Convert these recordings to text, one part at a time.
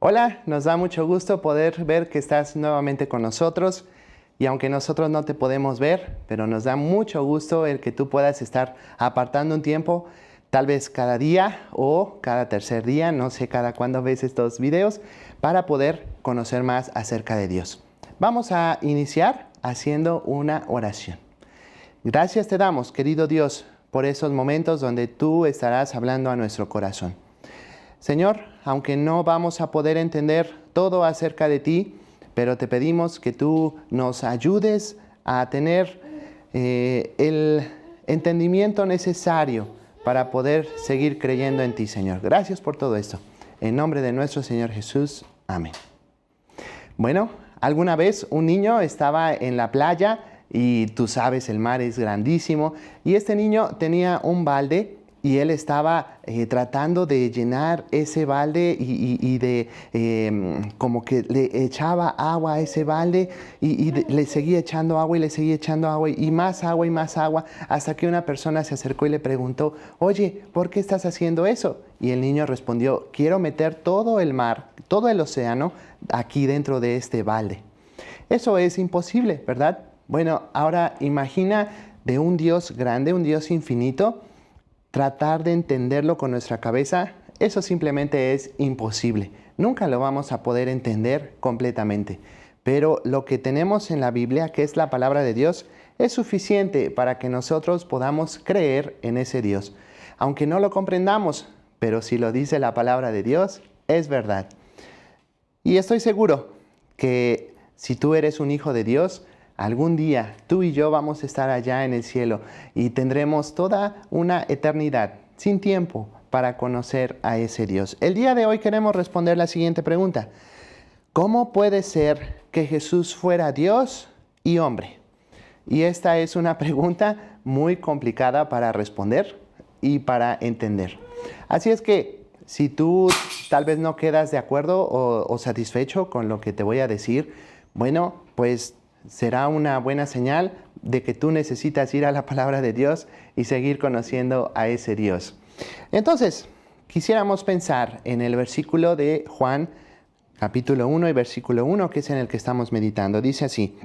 Hola, nos da mucho gusto poder ver que estás nuevamente con nosotros y aunque nosotros no te podemos ver, pero nos da mucho gusto el que tú puedas estar apartando un tiempo, tal vez cada día o cada tercer día, no sé cada cuándo ves estos videos, para poder conocer más acerca de Dios. Vamos a iniciar haciendo una oración. Gracias te damos, querido Dios, por esos momentos donde tú estarás hablando a nuestro corazón. Señor, aunque no vamos a poder entender todo acerca de ti, pero te pedimos que tú nos ayudes a tener el entendimiento necesario para poder seguir creyendo en ti, Señor. Gracias por todo esto. En nombre de nuestro Señor Jesús. Amén. Bueno, alguna vez un niño estaba en la playa y tú sabes, el mar es grandísimo y este niño tenía un balde y él estaba tratando de llenar ese balde como que le echaba agua a ese balde le seguía echando agua y le seguía echando agua y más agua, hasta que una persona se acercó y le preguntó, oye, ¿por qué estás haciendo eso? Y el niño respondió, quiero meter todo el mar, todo el océano aquí dentro de este balde. Eso es imposible, ¿verdad? Bueno, ahora imagina de un Dios grande, un Dios infinito, tratar de entenderlo con nuestra cabeza, eso simplemente es imposible. Nunca lo vamos a poder entender completamente. Pero lo que tenemos en la Biblia, que es la palabra de Dios, es suficiente para que nosotros podamos creer en ese Dios. Aunque no lo comprendamos, pero si lo dice la palabra de Dios, es verdad. Y estoy seguro que si tú eres un hijo de Dios, algún día tú y yo vamos a estar allá en el cielo y tendremos toda una eternidad sin tiempo para conocer a ese Dios. El día de hoy queremos responder la siguiente pregunta. ¿Cómo puede ser que Jesús fuera Dios y hombre? Y esta es una pregunta muy complicada para responder y para entender. Así es que si tú tal vez no quedas de acuerdo o satisfecho con lo que te voy a decir, bueno, pues será una buena señal de que tú necesitas ir a la palabra de Dios y seguir conociendo a ese Dios. Entonces, quisiéramos pensar en el versículo de Juan, capítulo 1 y versículo 1, que es en el que estamos meditando. Dice así,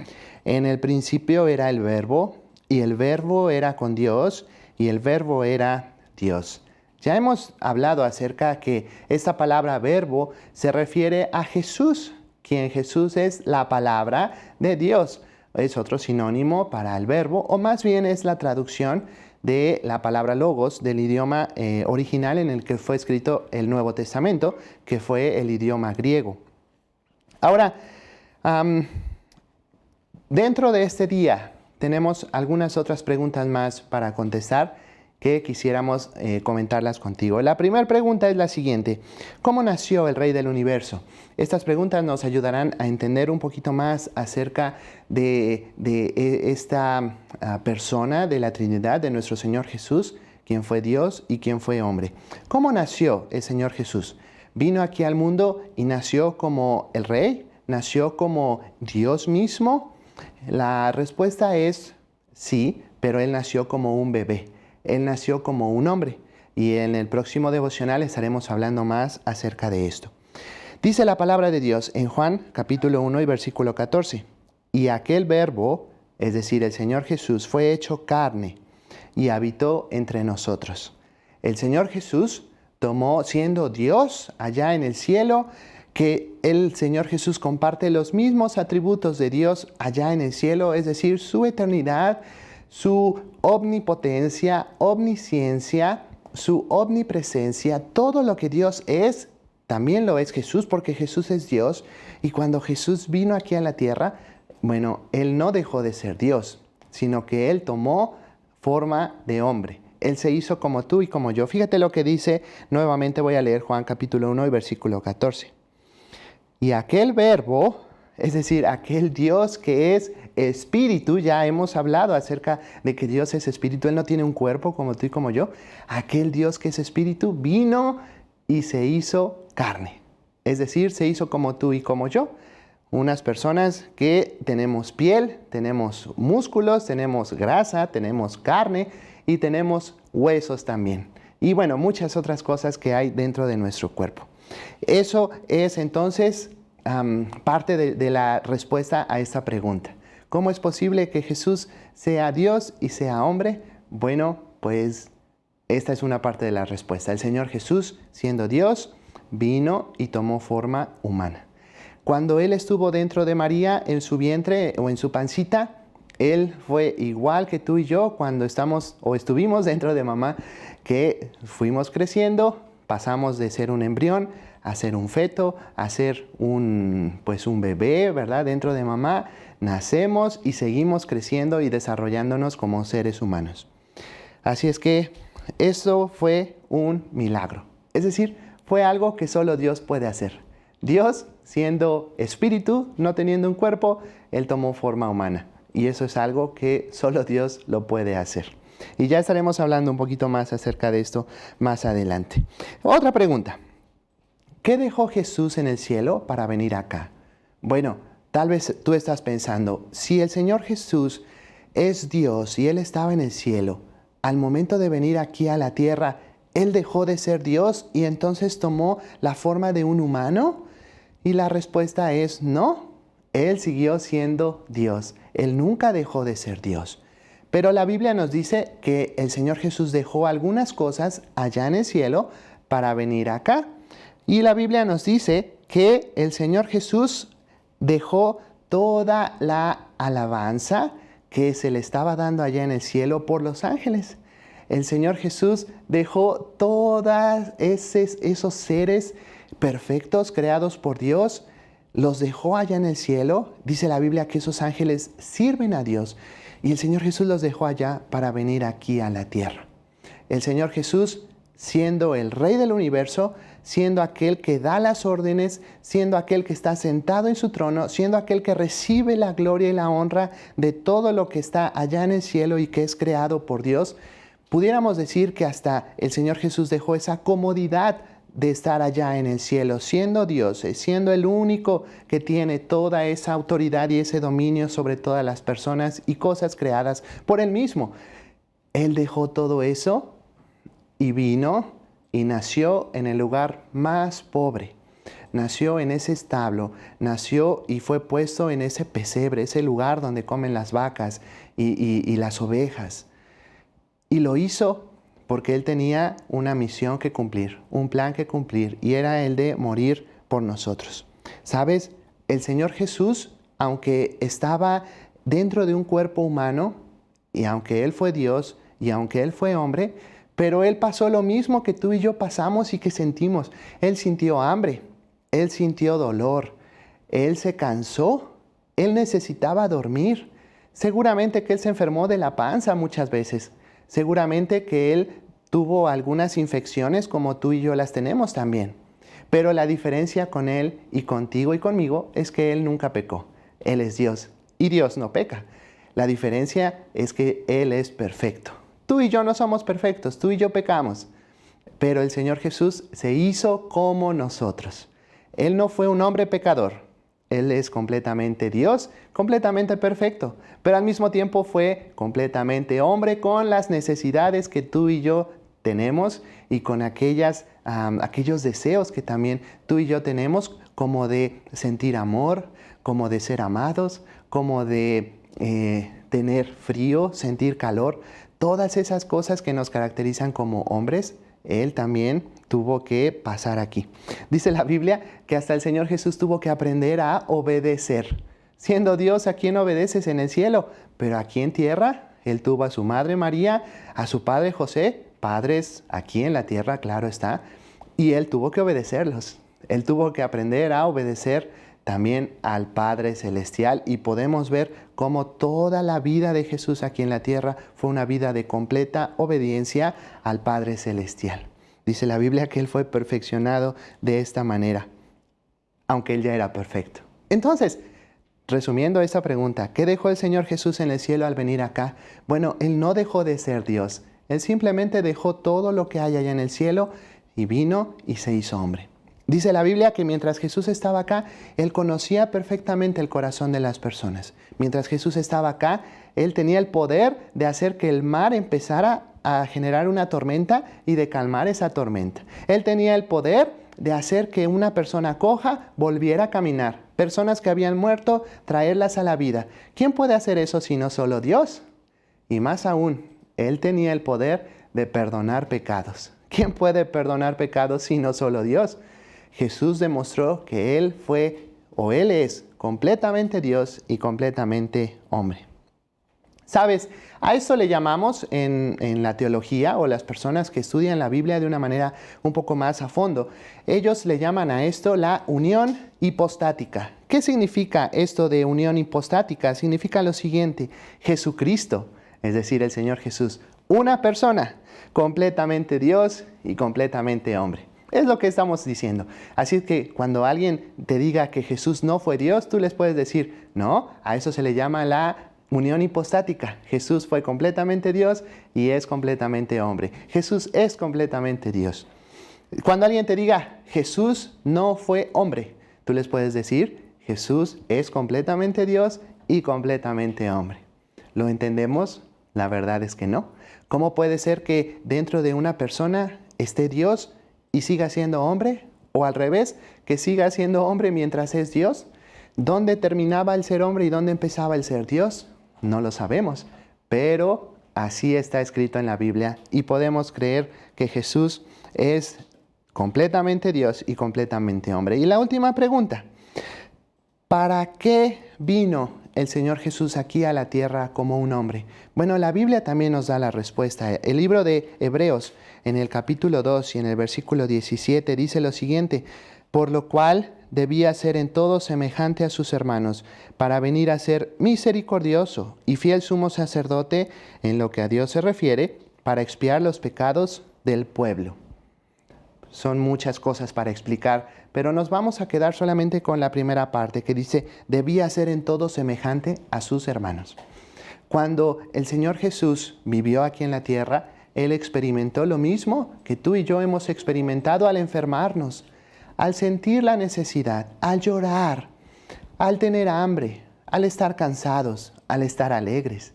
en el principio era el verbo, y el verbo era con Dios, y el verbo era Dios. Ya hemos hablado acerca que esta palabra verbo se refiere a Jesús, quien Jesús es la palabra de Dios. Es otro sinónimo para el verbo, o más bien es la traducción de la palabra logos del idioma original en el que fue escrito el Nuevo Testamento, que fue el idioma griego. Ahora, dentro de este día tenemos algunas otras preguntas más para contestar que quisiéramos comentarlas contigo. La primera pregunta es la siguiente. ¿Cómo nació el Rey del Universo? Estas preguntas nos ayudarán a entender un poquito más acerca de esta persona de la Trinidad, de nuestro Señor Jesús, quien fue Dios y quien fue hombre. ¿Cómo nació el Señor Jesús? ¿Vino aquí al mundo y nació como el Rey? ¿Nació como Dios mismo? La respuesta es sí, pero Él nació como un bebé. Él nació como un hombre y en el próximo devocional estaremos hablando más acerca de esto. Dice la palabra de Dios en Juan capítulo 1 y versículo 14. Y aquel verbo, es decir, el Señor Jesús, fue hecho carne y habitó entre nosotros. El Señor Jesús tomó, siendo Dios allá en el cielo, que el Señor Jesús comparte los mismos atributos de Dios allá en el cielo, es decir, su eternidad, su omnipotencia, omnisciencia, su omnipresencia, todo lo que Dios es, también lo es Jesús, porque Jesús es Dios. Y cuando Jesús vino aquí a la tierra, bueno, Él no dejó de ser Dios, sino que Él tomó forma de hombre. Él se hizo como tú y como yo. Fíjate lo que dice, nuevamente voy a leer Juan capítulo 1 y versículo 14. Y aquel verbo, es decir, aquel Dios que es espíritu, ya hemos hablado acerca de que Dios es espíritu, Él no tiene un cuerpo como tú y como yo. Aquel Dios que es espíritu vino y se hizo carne. Es decir, se hizo como tú y como yo. Unas personas que tenemos piel, tenemos músculos, tenemos grasa, tenemos carne y tenemos huesos también. Y bueno, muchas otras cosas que hay dentro de nuestro cuerpo. Eso es entonces parte de la respuesta a esta pregunta. ¿Cómo es posible que Jesús sea Dios y sea hombre? Bueno, pues esta es una parte de la respuesta. El Señor Jesús, siendo Dios, vino y tomó forma humana. Cuando Él estuvo dentro de María, en su vientre o en su pancita, Él fue igual que tú y yo cuando estuvimos dentro de mamá, que fuimos creciendo, pasamos de ser un embrión a ser un feto, a ser un bebé, ¿verdad? Dentro de mamá, nacemos y seguimos creciendo y desarrollándonos como seres humanos. Así es que eso fue un milagro. Es decir, fue algo que solo Dios puede hacer. Dios, siendo espíritu, no teniendo un cuerpo, Él tomó forma humana. Y eso es algo que solo Dios lo puede hacer. Y ya estaremos hablando un poquito más acerca de esto más adelante. Otra pregunta. ¿Qué dejó Jesús en el cielo para venir acá? Bueno, tal vez tú estás pensando, si el Señor Jesús es Dios y Él estaba en el cielo, al momento de venir aquí a la tierra, ¿Él dejó de ser Dios y entonces tomó la forma de un humano? Y la respuesta es no. Él siguió siendo Dios. Él nunca dejó de ser Dios. Pero la Biblia nos dice que el Señor Jesús dejó algunas cosas allá en el cielo para venir acá. Y la Biblia nos dice que el Señor Jesús dejó toda la alabanza que se le estaba dando allá en el cielo por los ángeles. El Señor Jesús dejó todos esos seres perfectos creados por Dios, los dejó allá en el cielo. Dice la Biblia que esos ángeles sirven a Dios y el Señor Jesús los dejó allá para venir aquí a la tierra. El Señor Jesús, siendo el Rey del universo, siendo aquel que da las órdenes, siendo aquel que está sentado en su trono, siendo aquel que recibe la gloria y la honra de todo lo que está allá en el cielo y que es creado por Dios, pudiéramos decir que hasta el Señor Jesús dejó esa comodidad de estar allá en el cielo, siendo Dios, siendo el único que tiene toda esa autoridad y ese dominio sobre todas las personas y cosas creadas por Él mismo. Él dejó todo eso y vino y nació en el lugar más pobre. Nació en ese establo, nació y fue puesto en ese pesebre, ese lugar donde comen las vacas y las ovejas. Y lo hizo porque Él tenía una misión que cumplir, un plan que cumplir, y era el de morir por nosotros. ¿Sabes? El Señor Jesús, aunque estaba dentro de un cuerpo humano, y aunque Él fue Dios, y aunque Él fue hombre, pero Él pasó lo mismo que tú y yo pasamos y que sentimos. Él sintió hambre, Él sintió dolor, Él se cansó, Él necesitaba dormir. Seguramente que Él se enfermó de la panza muchas veces. Seguramente que Él tuvo algunas infecciones como tú y yo las tenemos también. Pero la diferencia con Él y contigo y conmigo es que Él nunca pecó. Él es Dios y Dios no peca. La diferencia es que Él es perfecto. Tú y yo no somos perfectos, tú y yo pecamos. Pero el Señor Jesús se hizo como nosotros. Él no fue un hombre pecador. Él es completamente Dios, completamente perfecto, pero al mismo tiempo fue completamente hombre con las necesidades que tú y yo tenemos y con aquellos deseos que también tú y yo tenemos, como de sentir amor, como de ser amados, como de tener frío, sentir calor. Todas esas cosas que nos caracterizan como hombres, Él también tuvo que pasar aquí. Dice la Biblia que hasta el Señor Jesús tuvo que aprender a obedecer. Siendo Dios, ¿a quién obedeces en el cielo? Pero aquí en tierra, Él tuvo a su madre María, a su padre José, padres aquí en la tierra, claro está, y Él tuvo que obedecerlos. Él tuvo que aprender a obedecer también al Padre Celestial, y podemos ver cómo toda la vida de Jesús aquí en la tierra fue una vida de completa obediencia al Padre Celestial. Dice la Biblia que Él fue perfeccionado de esta manera, aunque Él ya era perfecto. Entonces, resumiendo esta pregunta, ¿qué dejó el Señor Jesús en el cielo al venir acá? Bueno, Él no dejó de ser Dios. Él simplemente dejó todo lo que hay allá en el cielo y vino y se hizo hombre. Dice la Biblia que mientras Jesús estaba acá, Él conocía perfectamente el corazón de las personas. Mientras Jesús estaba acá, Él tenía el poder de hacer que el mar empezara a generar una tormenta y de calmar esa tormenta. Él tenía el poder de hacer que una persona coja volviera a caminar. Personas que habían muerto, traerlas a la vida. ¿Quién puede hacer eso sino solo Dios? Y más aún, Él tenía el poder de perdonar pecados. ¿Quién puede perdonar pecados sino solo Dios? Jesús demostró que Él es completamente Dios y completamente hombre. ¿Sabes? A esto le llamamos en la teología, o las personas que estudian la Biblia de una manera un poco más a fondo, ellos le llaman a esto la unión hipostática. ¿Qué significa esto de unión hipostática? Significa lo siguiente: Jesucristo, es decir, el Señor Jesús, una persona, completamente Dios y completamente hombre. Es lo que estamos diciendo. Así que cuando alguien te diga que Jesús no fue Dios, tú les puedes decir, no, a eso se le llama la unión hipostática. Jesús fue completamente Dios y es completamente hombre. Jesús es completamente Dios. Cuando alguien te diga, Jesús no fue hombre, tú les puedes decir, Jesús es completamente Dios y completamente hombre. ¿Lo entendemos? La verdad es que no. ¿Cómo puede ser que dentro de una persona esté Dios y siga siendo hombre? ¿O al revés, que siga siendo hombre mientras es Dios? ¿Dónde terminaba el ser hombre y dónde empezaba el ser Dios? No lo sabemos, pero así está escrito en la Biblia y podemos creer que Jesús es completamente Dios y completamente hombre. Y la última pregunta: ¿para qué vino el Señor Jesús aquí a la tierra como un hombre? Bueno, la Biblia también nos da la respuesta. El libro de Hebreos, en el capítulo 2 y en el versículo 17, dice lo siguiente: por lo cual debía ser en todo semejante a sus hermanos, para venir a ser misericordioso y fiel sumo sacerdote en lo que a Dios se refiere, para expiar los pecados del pueblo. Son muchas cosas para explicar, pero nos vamos a quedar solamente con la primera parte, que dice, debía ser en todo semejante a sus hermanos. Cuando el Señor Jesús vivió aquí en la tierra, Él experimentó lo mismo que tú y yo hemos experimentado al enfermarnos, al sentir la necesidad, al llorar, al tener hambre, al estar cansados, al estar alegres.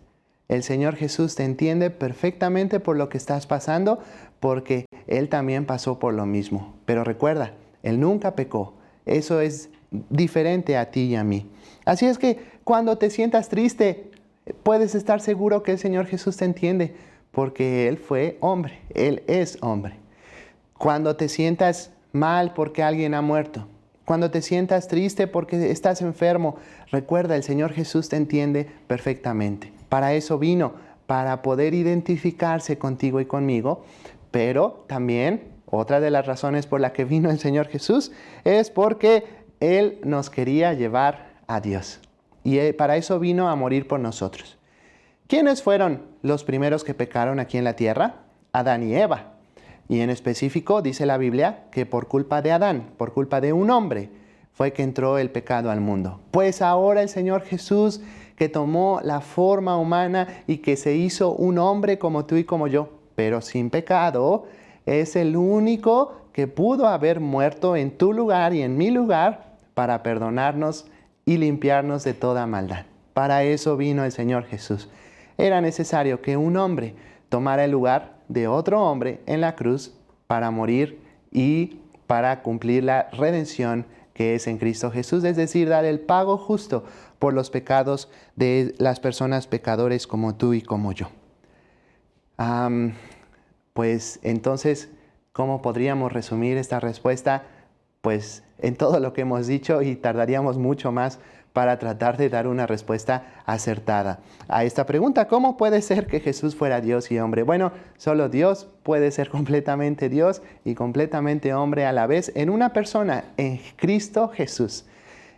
El Señor Jesús te entiende perfectamente por lo que estás pasando, porque Él también pasó por lo mismo. Pero recuerda, Él nunca pecó. Eso es diferente a ti y a mí. Así es que cuando te sientas triste, puedes estar seguro que el Señor Jesús te entiende, porque Él fue hombre, Él es hombre. Cuando te sientas mal porque alguien ha muerto, cuando te sientas triste porque estás enfermo, recuerda, el Señor Jesús te entiende perfectamente. Para eso vino, para poder identificarse contigo y conmigo, pero también otra de las razones por la que vino el Señor Jesús es porque Él nos quería llevar a Dios. Y para eso vino a morir por nosotros. ¿Quiénes fueron los primeros que pecaron aquí en la tierra? Adán y Eva. Y en específico dice la Biblia que por culpa de Adán, por culpa de un hombre, fue que entró el pecado al mundo. Pues ahora el Señor Jesús, que tomó la forma humana y que se hizo un hombre como tú y como yo, pero sin pecado, es el único que pudo haber muerto en tu lugar y en mi lugar para perdonarnos y limpiarnos de toda maldad. Para eso vino el Señor Jesús. Era necesario que un hombre tomara el lugar de otro hombre en la cruz para morir y para cumplir la redención que es en Cristo Jesús, es decir, dar el pago justo por los pecados de las personas pecadores como tú y como yo. Pues entonces, ¿cómo podríamos resumir esta respuesta? Pues en todo lo que hemos dicho, y tardaríamos mucho más para tratar de dar una respuesta acertada a esta pregunta. ¿Cómo puede ser que Jesús fuera Dios y hombre? Bueno, solo Dios puede ser completamente Dios y completamente hombre a la vez en una persona, en Cristo Jesús.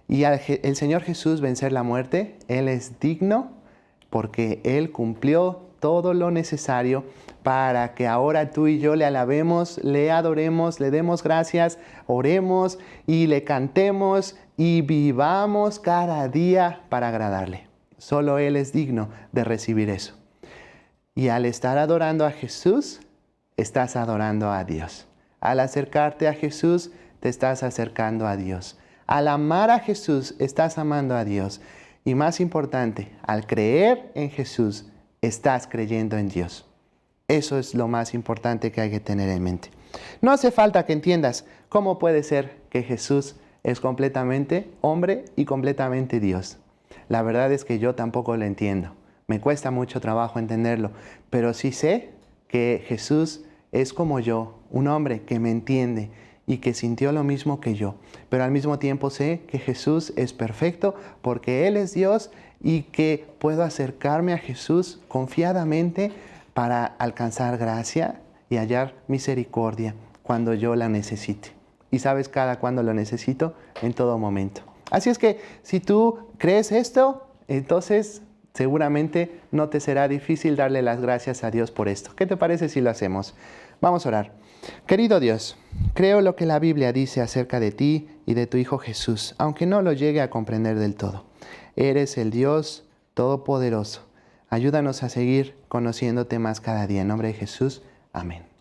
Y al el Señor Jesús vencer la muerte, Él es digno porque Él cumplió todo lo necesario para que ahora tú y yo le alabemos, le adoremos, le demos gracias, oremos y le cantemos y vivamos cada día para agradarle. Solo Él es digno de recibir eso. Y al estar adorando a Jesús, estás adorando a Dios. Al acercarte a Jesús, te estás acercando a Dios. Al amar a Jesús, estás amando a Dios. Y más importante, al creer en Jesús, estás creyendo en Dios. Eso es lo más importante que hay que tener en mente. No hace falta que entiendas cómo puede ser que Jesús es completamente hombre y completamente Dios. La verdad es que yo tampoco lo entiendo. Me cuesta mucho trabajo entenderlo, pero sí sé que Jesús es como yo, un hombre que me entiende y que sintió lo mismo que yo. Pero al mismo tiempo sé que Jesús es perfecto porque Él es Dios y que puedo acercarme a Jesús confiadamente para alcanzar gracia y hallar misericordia cuando yo la necesite. Y sabes cada cuando lo necesito, en todo momento. Así es que si tú crees esto, entonces seguramente no te será difícil darle las gracias a Dios por esto. ¿Qué te parece si lo hacemos? Vamos a orar. Querido Dios, creo lo que la Biblia dice acerca de ti y de tu Hijo Jesús, aunque no lo llegue a comprender del todo. Eres el Dios Todopoderoso. Ayúdanos a seguir conociéndote más cada día. En nombre de Jesús, amén.